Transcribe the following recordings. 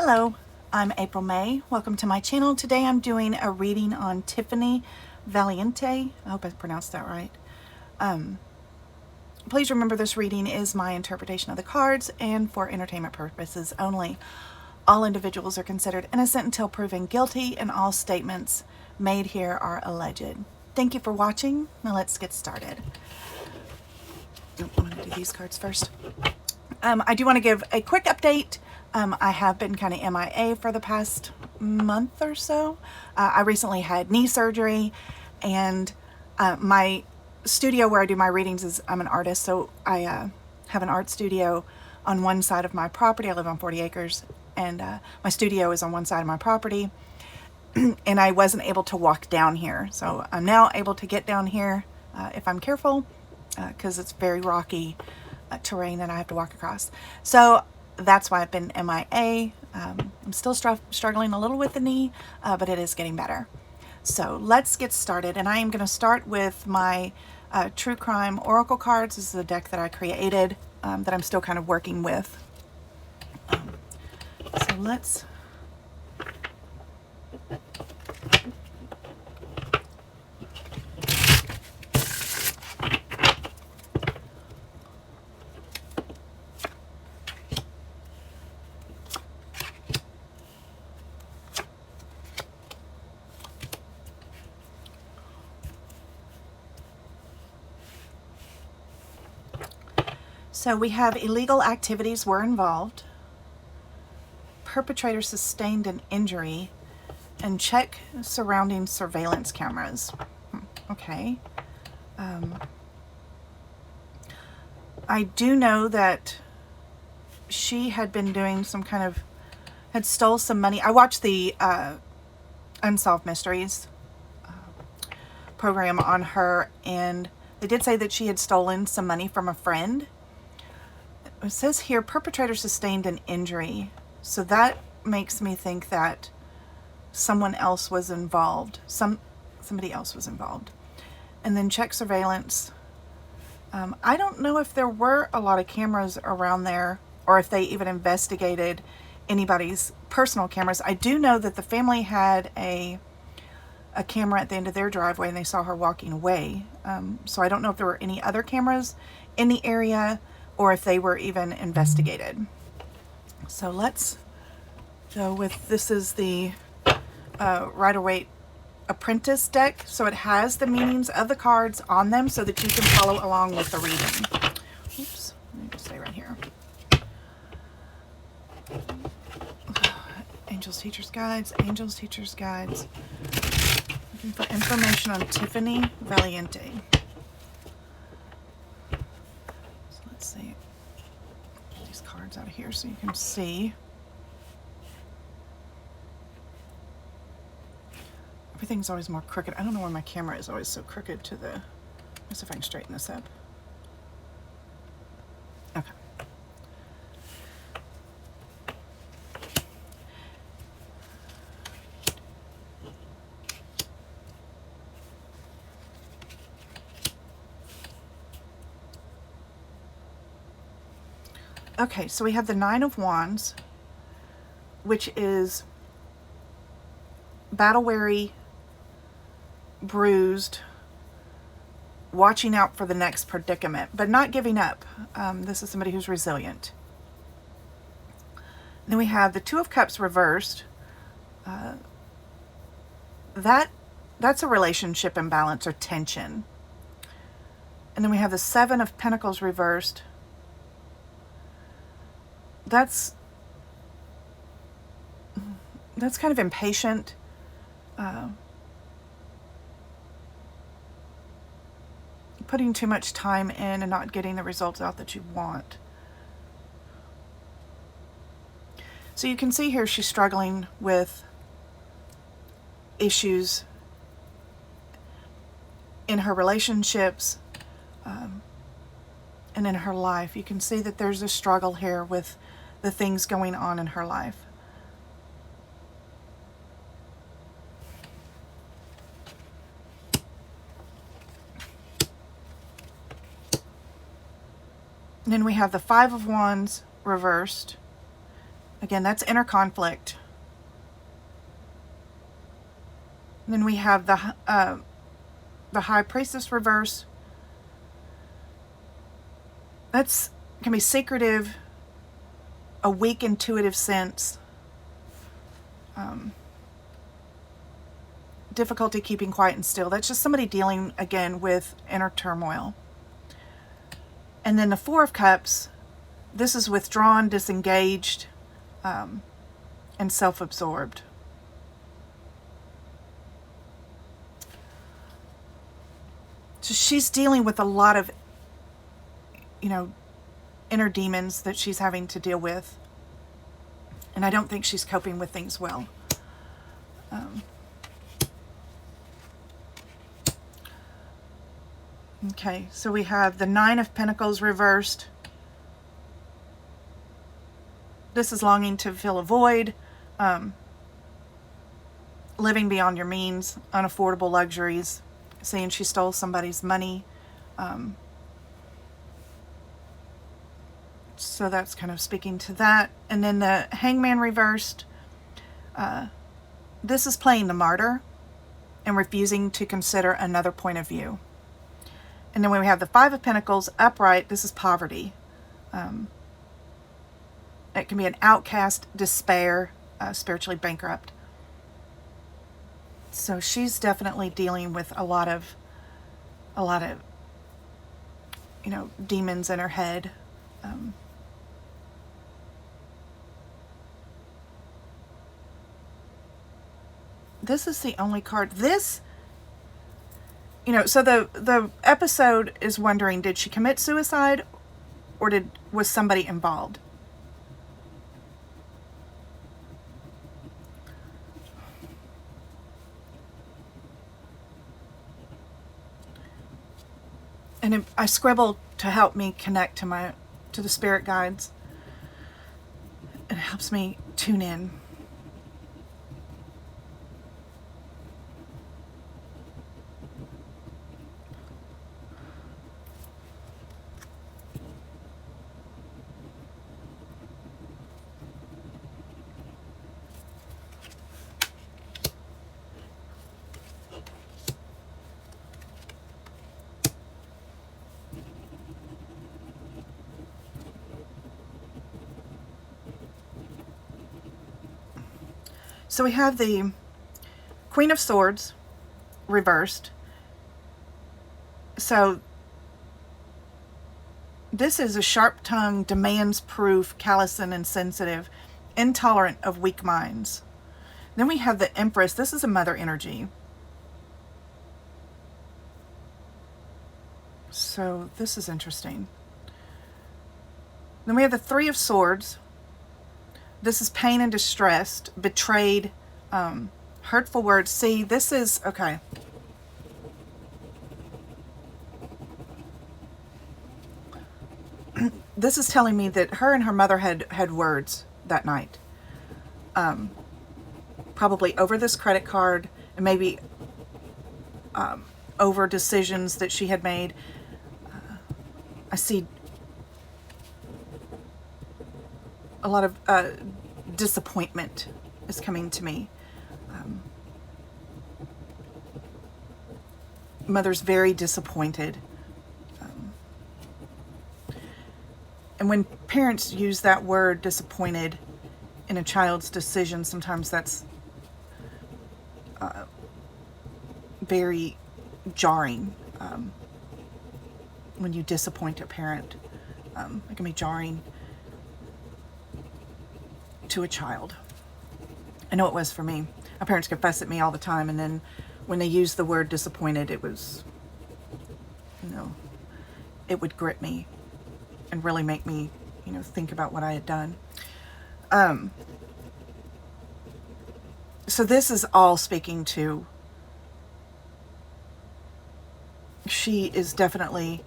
Hello, I'm April May. Welcome to my channel. Today I'm doing a reading on Tiffany Viliante. I hope I pronounced that right. Please remember this reading is my interpretation of the cards and for entertainment purposes only. All individuals are considered innocent until proven guilty, and all statements made here are alleged. Thank you for watching. Now let's get started. I'm going to do these cards first. I do want to give a quick update. I have been kind of MIA for the past month or so. I recently had knee surgery, and my studio where I do my readings is, I'm an artist, so I have an art studio on one side of my property. I live on 40 acres, and my studio is on one side of my property, and I wasn't able to walk down here. So I'm now able to get down here if I'm careful, because it's very rocky terrain that I have to walk across. So that's why I've been MIA. I'm still struggling a little with the knee, but it is getting better. So let's get started. And I am going to start with my True Crime Oracle cards. This is a deck that I created that I'm still kind of working with. So let's... So we have illegal activities were involved, perpetrator sustained an injury, and check surrounding surveillance cameras. Okay. I do know that she had been doing some kind of, had stole some money. I watched the Unsolved Mysteries program on her, and they did say that she had stolen some money from a friend. It says here, perpetrator sustained an injury. So that makes me think that someone else was involved. Somebody else was involved. And then check surveillance. I don't know if there were a lot of cameras around there, or if they even investigated anybody's personal cameras. I do know that the family had a camera at the end of their driveway, and they saw her walking away. So I don't know if there were any other cameras in the area, or if they were even investigated. So let's go with, this is the Waite Apprentice deck. So it has the meanings of the cards on them so that you can follow along with the reading. Oops, let me just stay right here. Angels, Teachers Guides, Angels, Teachers Guides. Looking for information on Tiffany Viliante. See these cards out of here so you can see. Everything's always more crooked. I don't know why my camera is always so crooked to the... Let's see if I can straighten this up. Okay. Okay, so we have the Nine of Wands, which is battle-weary, bruised, watching out for the next predicament, but not giving up. This is somebody who's resilient. Then we have the Two of Cups reversed. That's a relationship imbalance or tension. And then we have the Seven of Pentacles reversed. That's kind of impatient. Putting too much time in and not getting the results out that you want. So you can see here she's struggling with issues in her relationships and in her life. You can see that there's a struggle here with the things going on in her life. And then we have the Five of Wands reversed. Again, that's inner conflict. And then we have the High Priestess reverse. That's can be secretive, a weak intuitive sense, difficulty keeping quiet and still. That's just somebody dealing, again, with inner turmoil. And then the Four of Cups, this is withdrawn, disengaged, and self-absorbed. So she's dealing with a lot of, inner demons that she's having to deal with. And I don't think she's coping with things well. Okay, so we have the Nine of Pentacles reversed. This is longing to fill a void, living beyond your means, unaffordable luxuries, saying she stole somebody's money. So that's kind of speaking to that. And then the Hangman reversed. This is playing the martyr and refusing to consider another point of view. And then when we have the Five of Pentacles upright, this is poverty. It can be an outcast, despair, spiritually bankrupt. So she's definitely dealing with a lot of, demons in her head. This is the only card. This, so the episode is wondering, did she commit suicide or was somebody involved? And I scribble to help me connect to the spirit guides. It helps me tune in. So we have the Queen of Swords reversed. So this is a sharp-tongued, demands-proof, callous and insensitive, intolerant of weak minds. Then we have the Empress. This is a mother energy. So this is interesting. Then we have the Three of Swords. This is pain and distress, betrayed, hurtful words. See, this is, okay. This is telling me that her and her mother had words that night. Probably over this credit card and maybe over decisions that she had made. I see a lot of disappointment is coming to me. Mother's very disappointed. And when parents use that word, disappointed, in a child's decision, sometimes that's very jarring. When you disappoint a parent, it can be jarring to a child. I know it was for me. My parents could fuss at me all the time, and then when they used the word disappointed, it was, it would grip me and really make me, think about what I had done. So this is all speaking to, she is definitely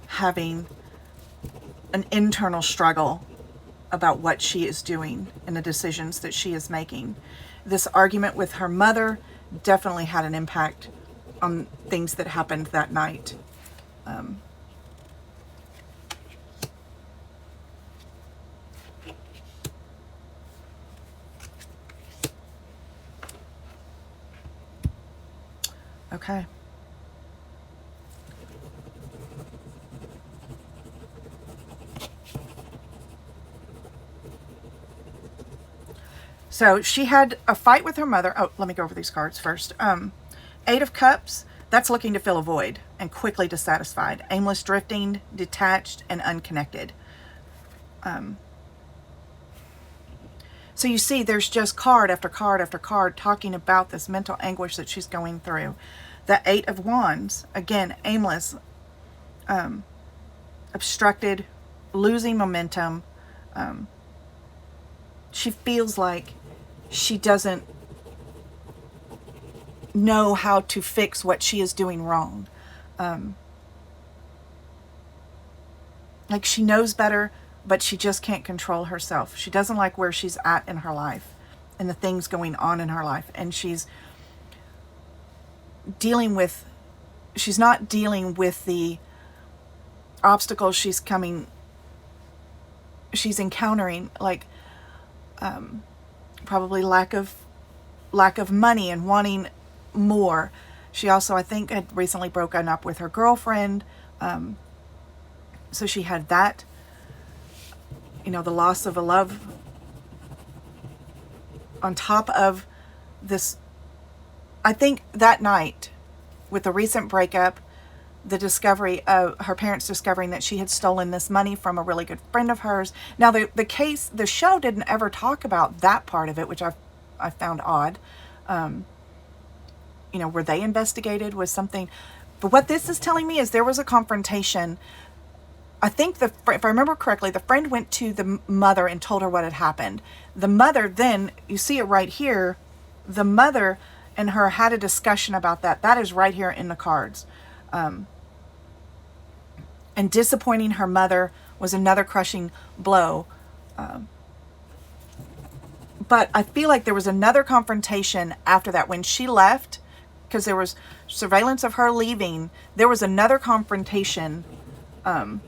having an internal struggle about what she is doing and the decisions that she is making. This argument with her mother definitely had an impact on things that happened that night. Okay. So she had a fight with her mother. Oh, let me go over these cards first. Eight of Cups, that's looking to fill a void and quickly dissatisfied. Aimless drifting, detached, and unconnected. So you see there's just card after card after card talking about this mental anguish that she's going through. The Eight of Wands, again, aimless, obstructed, losing momentum. She feels like she doesn't know how to fix what she is doing wrong. Like she knows better, but she just can't control herself. She doesn't like where she's at in her life and the things going on in her life. And she's not dealing with the obstacles she's encountering, like probably lack of money and wanting more. She also, I think, had recently broken up with her girlfriend. So she had that, the loss of a love on top of this. I think that night with the recent breakup, the discovery of her parents discovering that she had stolen this money from a really good friend of hers. Now the show didn't ever talk about that part of it, which I found odd. Were they investigated? Was something, but what this is telling me is there was a confrontation. I think if I remember correctly, the friend went to the mother and told her what had happened. The mother then, you see it right here, the mother and her had a discussion about that. That is right here in the cards. And disappointing her mother was another crushing blow. But I feel like there was another confrontation after that. When she left, because there was surveillance of her leaving, there was another confrontation. And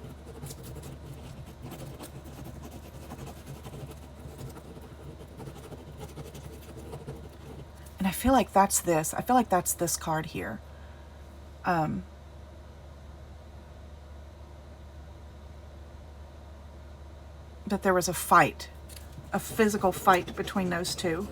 I feel like that's this. I feel like that's this card here. That there was a fight, a physical fight between those two.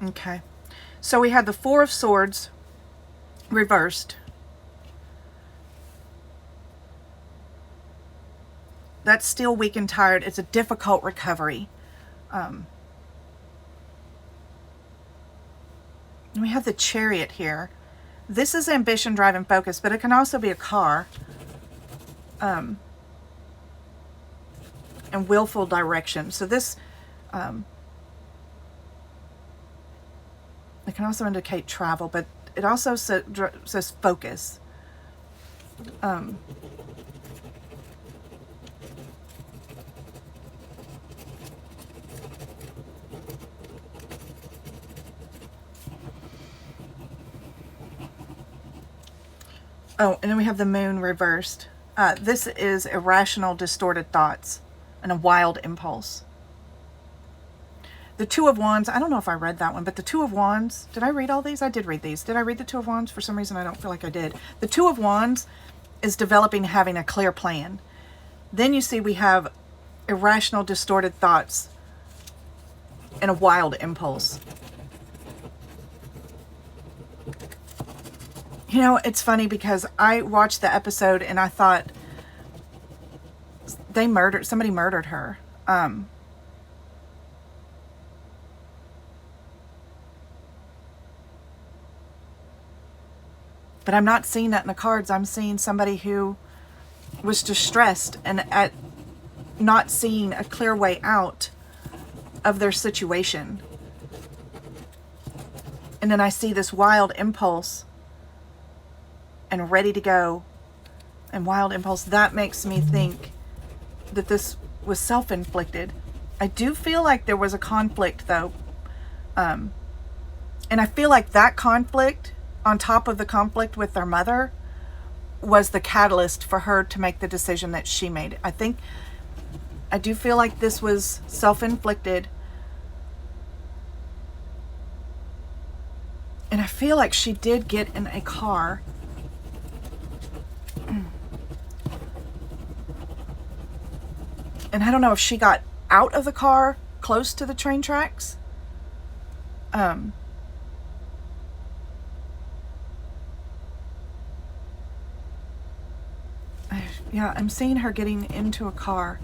Okay. So we had the Four of Swords reversed. That's still weak and tired. It's a difficult recovery. We have the Chariot here. This is ambition, drive, and focus, but it can also be a car. And willful direction. So this, it can also indicate travel, but it also says focus. Oh, and then we have the Moon reversed. This is irrational, distorted thoughts and a wild impulse. The Two of Wands, I don't know if I read that one, but the Two of Wands, did I read all these? I did read these. Did I read the Two of Wands? For some reason, I don't feel like I did. The Two of Wands is developing, having a clear plan. Then you see we have irrational, distorted thoughts and a wild impulse. You know, it's funny because I watched the episode and I thought somebody murdered her. But I'm not seeing that in the cards. I'm seeing somebody who was distressed and at not seeing a clear way out of their situation. And then I see this wild impulse and ready to go, and wild impulse. That makes me think that this was self-inflicted. I do feel like there was a conflict though. And I feel like that conflict on top of the conflict with their mother, was the catalyst for her to make the decision that she made. I do feel like this was self-inflicted. And I feel like she did get in a car. And I don't know if she got out of the car close to the train tracks. Yeah, I'm seeing her getting into a car.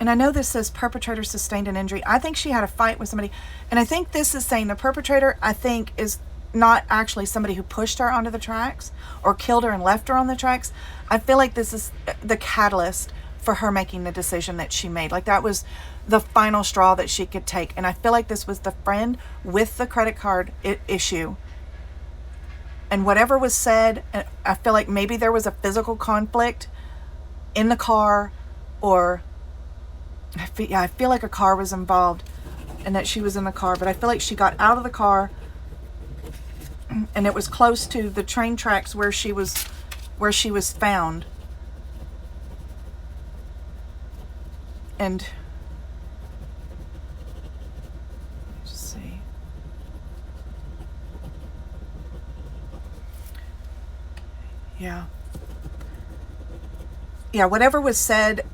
And I know this says perpetrator sustained an injury. I think she had a fight with somebody. And I think this is saying the perpetrator, I think, is not actually somebody who pushed her onto the tracks or killed her and left her on the tracks. I feel like this is the catalyst for her making the decision that she made. Like that was the final straw that she could take. And I feel like this was the friend with the credit card issue. And whatever was said, I feel like maybe there was a physical conflict in the car, or I feel like a car was involved and that she was in the car. But I feel like she got out of the car and it was close to the train tracks where she was found. And let's see. Yeah, whatever was said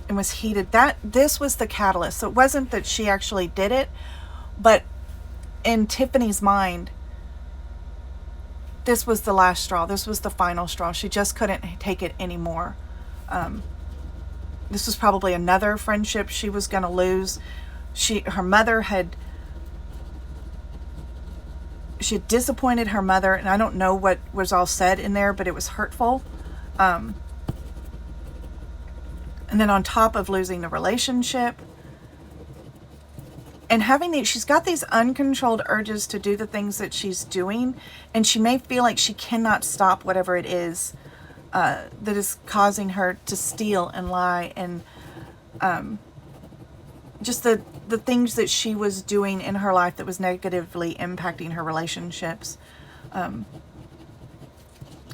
and was heated, this was the catalyst. So it wasn't that she actually did it, but in Tiffany's mind, this was the last straw. This was the final straw. She just couldn't take it anymore. This was probably another friendship she was going to lose. Her mother had disappointed her mother, and I don't know what was all said in there, but it was hurtful. And then on top of losing the relationship and having she's got these uncontrolled urges to do the things that she's doing, and she may feel like she cannot stop whatever it is that is causing her to steal and lie, and just the things that she was doing in her life that was negatively impacting her relationships. I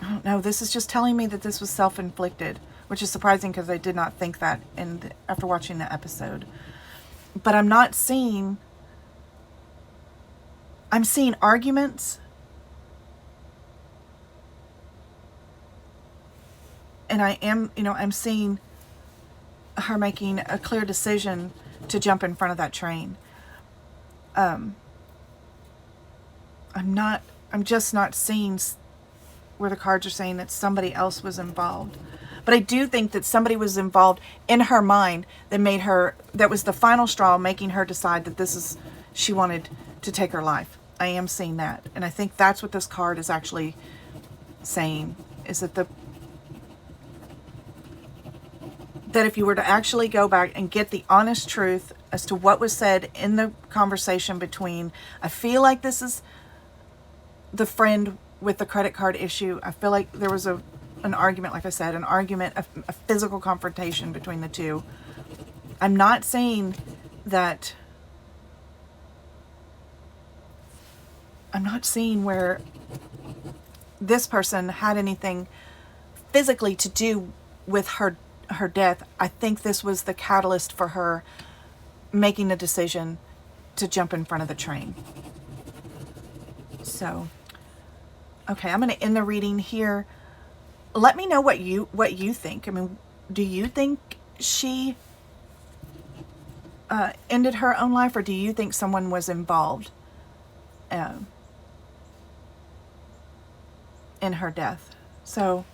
don't know. This is just telling me that this was self-inflicted, which is surprising because I did not think that after watching the episode. But I'm seeing arguments, and I'm seeing her making a clear decision to jump in front of that train. I'm just not seeing where the cards are saying that somebody else was involved. But I do think that somebody was involved in her mind that was the final straw, making her decide that she wanted to take her life. I am seeing that. And I think that's what this card is actually saying, is that that if you were to actually go back and get the honest truth as to what was said in the conversation I feel like this is the friend with the credit card issue. I feel like there was an argument, like I said, a physical confrontation between the two. I'm not saying that, I'm not seeing where this person had anything physically to do with her death. I think this was the catalyst for her making the decision to jump in front of the train. So, okay, I'm going to end the reading here. Let me know what you think. I mean, do you think she ended her own life, or do you think someone was involved in her death? So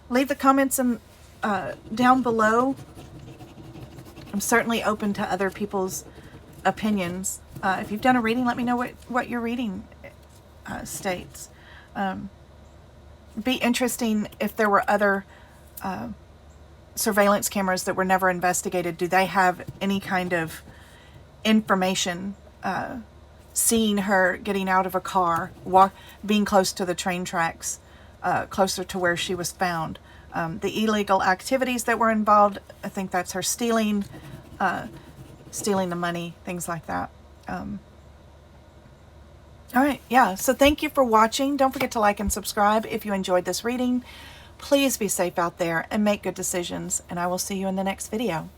leave the comments down below. I'm certainly open to other people's opinions. If you've done a reading, let me know what your reading states. Be interesting if there were other surveillance cameras that were never investigated. Do they have any kind of information seeing her getting out of a car, being close to the train tracks, closer to where she was found? The illegal activities that were involved, I think that's her stealing, stealing the money, things like that. All right, yeah, so thank you for watching. Don't forget to like and subscribe if you enjoyed this reading. Please be safe out there and make good decisions, and I will see you in the next video.